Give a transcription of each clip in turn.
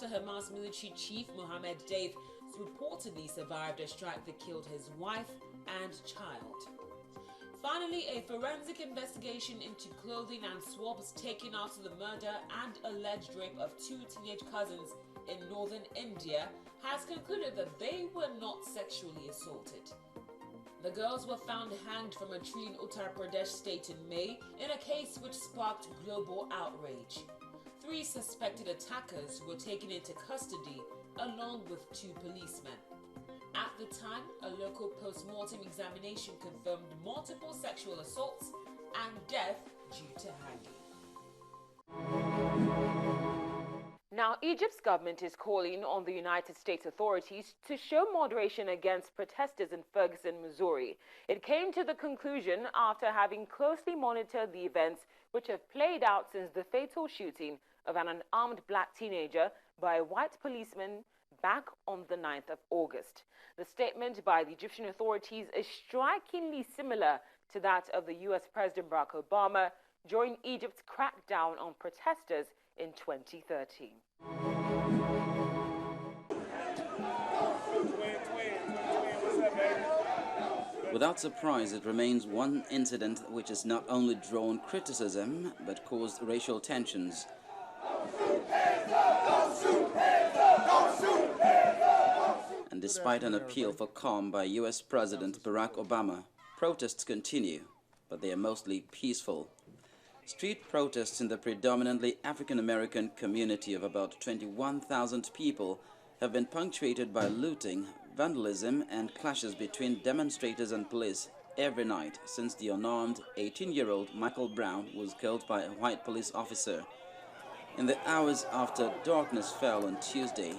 Hamas military chief Mohammed Deif reportedly survived a strike that killed his wife and child. Finally, a forensic investigation into clothing and swabs taken after the murder and alleged rape of two teenage cousins in northern India has concluded that they were not sexually assaulted. The girls were found hanged from a tree in Uttar Pradesh state in May in a case which sparked global outrage. 3 suspected attackers were taken into custody along with 2 policemen. At the time, a local post-mortem examination confirmed multiple sexual assaults and death due to hanging. Now, Egypt's government is calling on the United States authorities to show moderation against protesters in Ferguson, Missouri. It came to the conclusion after having closely monitored the events which have played out since the fatal shooting of an unarmed black teenager by a white policeman back on the 9th of August. The statement by the Egyptian authorities is strikingly similar to that of the U.S. President Barack Obama during Egypt's crackdown on protesters in 2013. Without surprise, it remains one incident which has not only drawn criticism but caused racial tensions. And despite an appeal for calm by U.S. President Barack Obama, protests continue, but they are mostly peaceful. Street protests in the predominantly African-American community of about 21,000 people have been punctuated by looting, vandalism and clashes between demonstrators and police every night since the unarmed 18-year-old Michael Brown was killed by a white police officer. In the hours after darkness fell on Tuesday,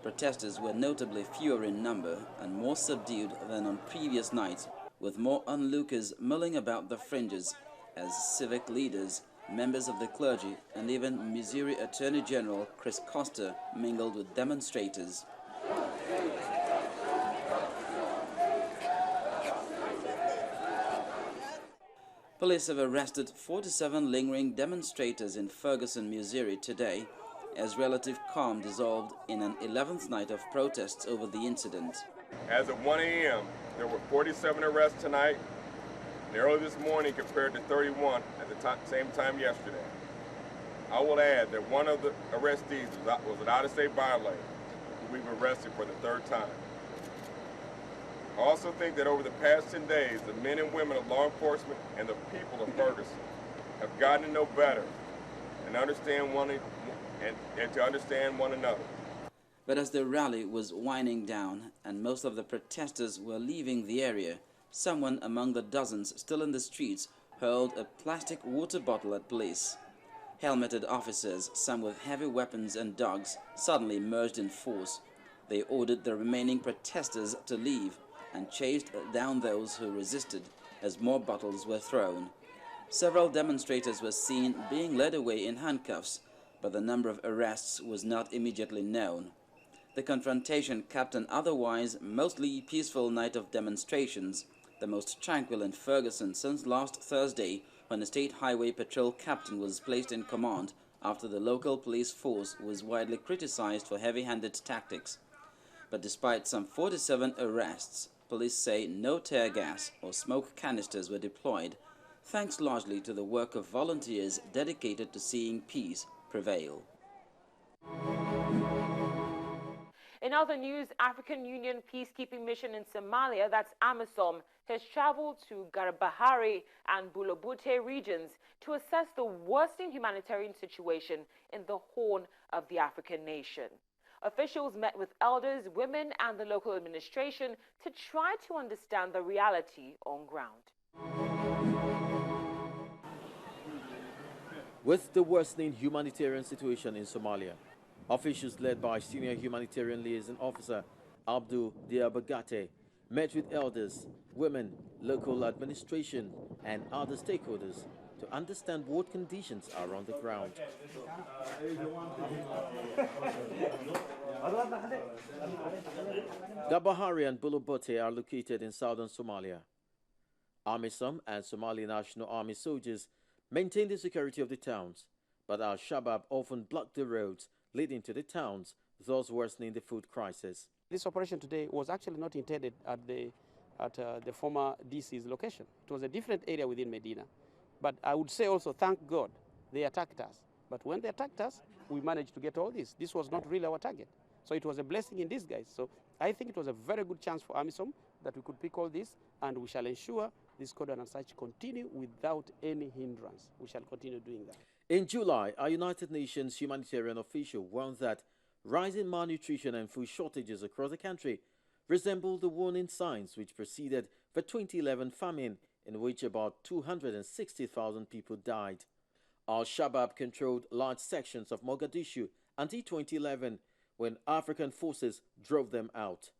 protesters were notably fewer in number and more subdued than on previous nights, with more onlookers milling about the fringes as civic leaders, members of the clergy, and even Missouri Attorney General Chris Coster mingled with demonstrators. Police have arrested 47 lingering demonstrators in Ferguson, Missouri today, as relative calm dissolved in an 11th night of protests over the incident. As of 1 a.m., there were 47 arrests tonight, and early this morning compared to 31 at the same time yesterday. I will add that one of the arrestees was an out-of-state violator who we've arrested for the 3rd time. I also think that over the past 10 days, the men and women of law enforcement and the people of Ferguson have gotten to know better and to understand one another. But as the rally was winding down and most of the protesters were leaving the area, someone among the dozens still in the streets hurled a plastic water bottle at police. Helmeted officers, some with heavy weapons and dogs, suddenly merged in force. They ordered the remaining protesters to leave and chased down those who resisted as more bottles were thrown. Several demonstrators were seen being led away in handcuffs, but the number of arrests was not immediately known. The confrontation capped an otherwise mostly peaceful night of demonstrations, the most tranquil in Ferguson since last Thursday, when a state highway patrol captain was placed in command after the local police force was widely criticized for heavy-handed tactics. But despite some 47 arrests, police say no tear gas or smoke canisters were deployed, thanks largely to the work of volunteers dedicated to seeing peace prevail. In other news, African Union peacekeeping mission in Somalia, that's AMISOM, has traveled to Garbahari and Bulabute regions to assess the worsening humanitarian situation in the Horn of the African nation. Officials met with elders, women, and the local administration to try to understand the reality on ground. With the worsening humanitarian situation in Somalia, officials led by Senior Humanitarian Liaison Officer Abdul Diabagate met with elders, women, local administration, and other stakeholders to understand what conditions are on the ground. Garbahari and Bulabute are located in southern Somalia. AMISOM and Somali National Army soldiers maintain the security of the towns, but Al-Shabaab often block the roads leading to the towns thus worsening the food crisis. This operation today was actually not intended at the former DC's location. It was a different area within Medina. But I would say also, thank God, they attacked us. But when they attacked us, we managed to get all this. This was not really our target. So it was a blessing in disguise. So I think it was a very good chance for AMISOM that we could pick all this, and we shall ensure this cordon and such continue without any hindrance. We shall continue doing that. In July, a United Nations humanitarian official warned that rising malnutrition and food shortages across the country resembled the warning signs which preceded the 2011 famine, in which about 260,000 people died. Al-Shabaab controlled large sections of Mogadishu until 2011, when African forces drove them out.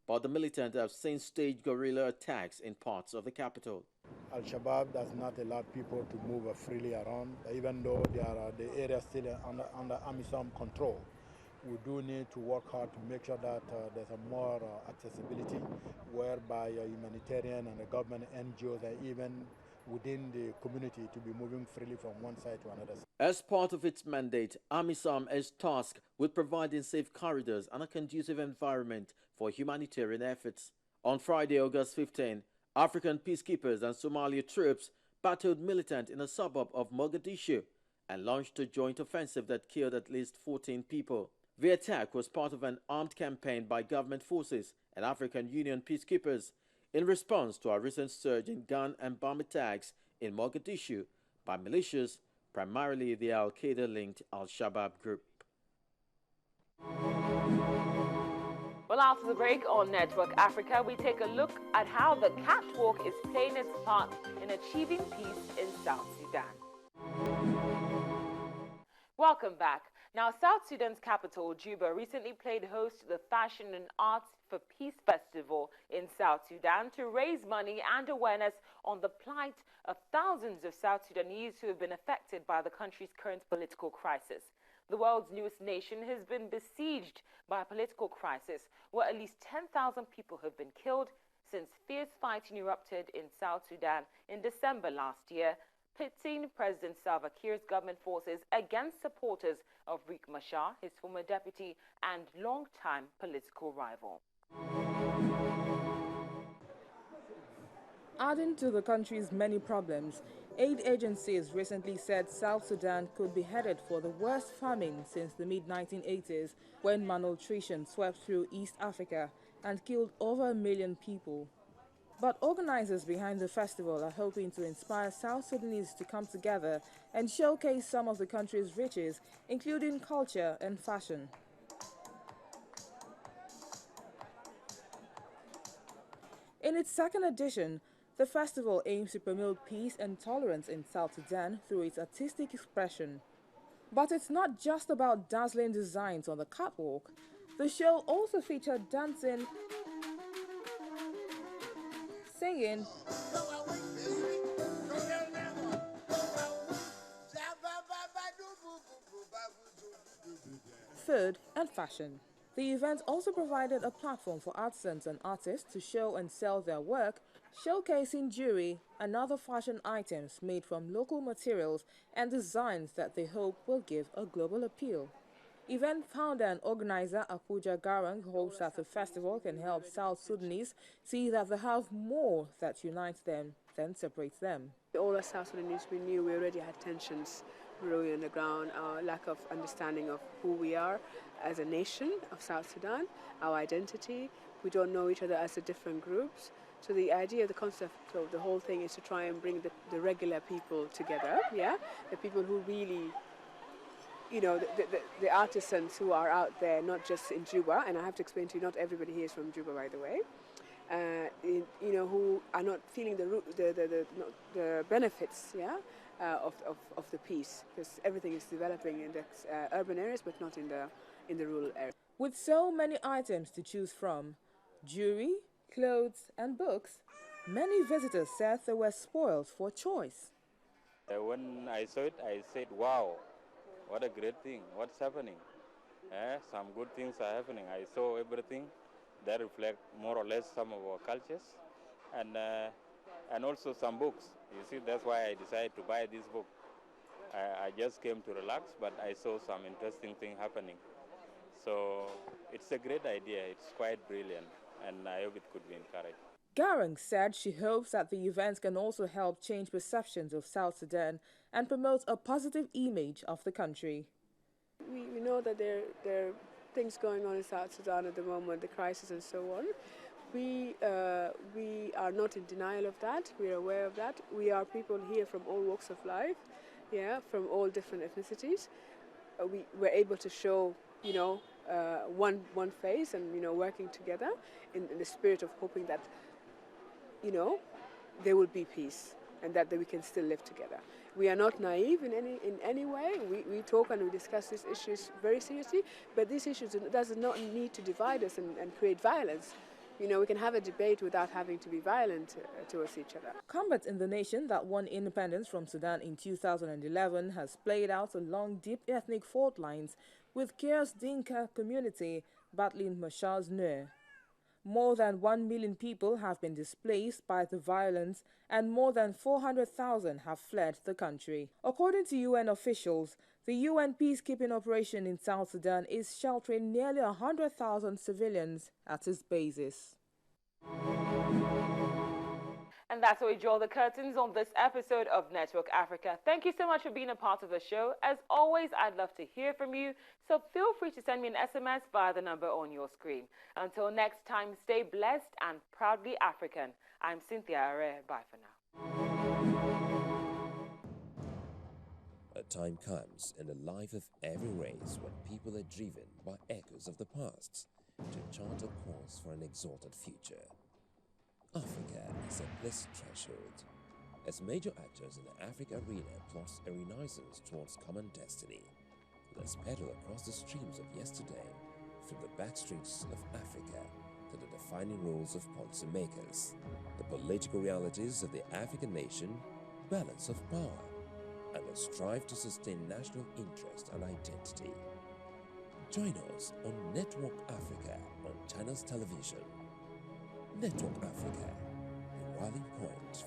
But the militant have since staged guerrilla attacks in parts of the capital. Al-Shabaab does not allow people to move freely around, even though the area still under AMISOM control. We do need to work hard to make sure that there's a more accessibility, whereby humanitarian and the government NGOs and even within the community to be moving freely from one side to another. As part of its mandate, AMISOM is tasked with providing safe corridors and a conducive environment for humanitarian efforts. On Friday, August 15, African peacekeepers and Somali troops battled militants in a suburb of Mogadishu and launched a joint offensive that killed at least 14 people. The attack was part of an armed campaign by government forces and African Union peacekeepers in response to a recent surge in gun and bomb attacks in Mogadishu by militias, primarily the Al-Qaeda-linked Al-Shabaab group. Well, after the break on Network Africa, we take a look at how the catwalk is playing its part in achieving peace in South Sudan. Welcome back. Now, South Sudan's capital, Juba, recently played host to the Fashion and Arts for Peace Festival in South Sudan to raise money and awareness on the plight of thousands of South Sudanese who have been affected by the country's current political crisis. The world's newest nation has been besieged by a political crisis where at least 10,000 people have been killed since fierce fighting erupted in South Sudan in December last year, pitting President Salva Kiir's government forces against supporters of Riek Machar, his former deputy and longtime political rival. Adding to the country's many problems, aid agencies recently said South Sudan could be headed for the worst famine since the mid-1980s, when malnutrition swept through East Africa and killed over 1 million people. But organizers behind the festival are hoping to inspire South Sudanese to come together and showcase some of the country's riches, including culture and fashion. In its second edition, the festival aims to promote peace and tolerance in South Sudan through its artistic expression. But it's not just about dazzling designs on the catwalk. The show also featured dancing, singing, food and fashion. The event also provided a platform for artisans and artists to show and sell their work, showcasing jewelry and other fashion items made from local materials and designs that they hope will give a global appeal. Event founder and organizer Akuja Garang hopes that the festival can help South Sudanese see that they have more that unites them than separates them. All as South Sudanese, we knew we already had tensions brewing on the ground, our lack of understanding of who we are as a nation of South Sudan, our identity. We don't know each other as the different groups. So the idea, the concept of the whole thing is to try and bring the regular people together, yeah? The people who really, you know, the artisans who are out there, not just in Juba, and I have to explain to you, not everybody here is from Juba, by the way, you know, who are not feeling the benefits, yeah, of the peace, because everything is developing in the urban areas, but not in the rural areas. With so many items to choose from, jewelry, clothes and books, many visitors said they were spoiled for choice. When I saw it, I said, wow, what a great thing, what's happening? Some good things are happening. I saw everything that reflect more or less some of our cultures, and also some books. You see, that's why I decided to buy this book. I just came to relax, but I saw some interesting thing happening. So it's a great idea. It's quite brilliant, and I hope it could be encouraged. Garang said she hopes that the events can also help change perceptions of South Sudan and promote a positive image of the country. We know that there are things going on in South Sudan at the moment, the crisis and so on. We are not in denial of that. We are aware of that. We are people here from all walks of life, yeah, from all different ethnicities. We're able to show, one face and, working together in the spirit of hoping that, there will be peace and that we can still live together. We are not naive in any way. We talk and we discuss these issues very seriously, but these issues does not need to divide us and create violence. We can have a debate without having to be violent towards each other. Combat in the nation that won independence from Sudan in 2011 has played out along deep ethnic fault lines, with Kia's Dinka community battling Mashar's Nuer. More than 1 million people have been displaced by the violence and more than 400,000 have fled the country. According to UN officials, the UN peacekeeping operation in South Sudan is sheltering nearly 100,000 civilians at its bases. And that's where we draw the curtains on this episode of Network Africa. Thank you so much for being a part of the show. As always, I'd love to hear from you, so feel free to send me an SMS via the number on your screen. Until next time, stay blessed and proudly African. I'm Cynthia Are. Bye for now. A time comes in the life of every race when people are driven by echoes of the past to chart a course for an exalted future. Africa is a blessed threshold, as major actors in the Africa arena plots a renaissance towards common destiny. Let's pedal across the streams of yesterday, from the backstreets of Africa to the defining roles of policymakers, the political realities of the African nation, balance of power, and the strive to sustain national interest and identity. Join us on Network Africa on Channels Television. Network Africa, the rallying point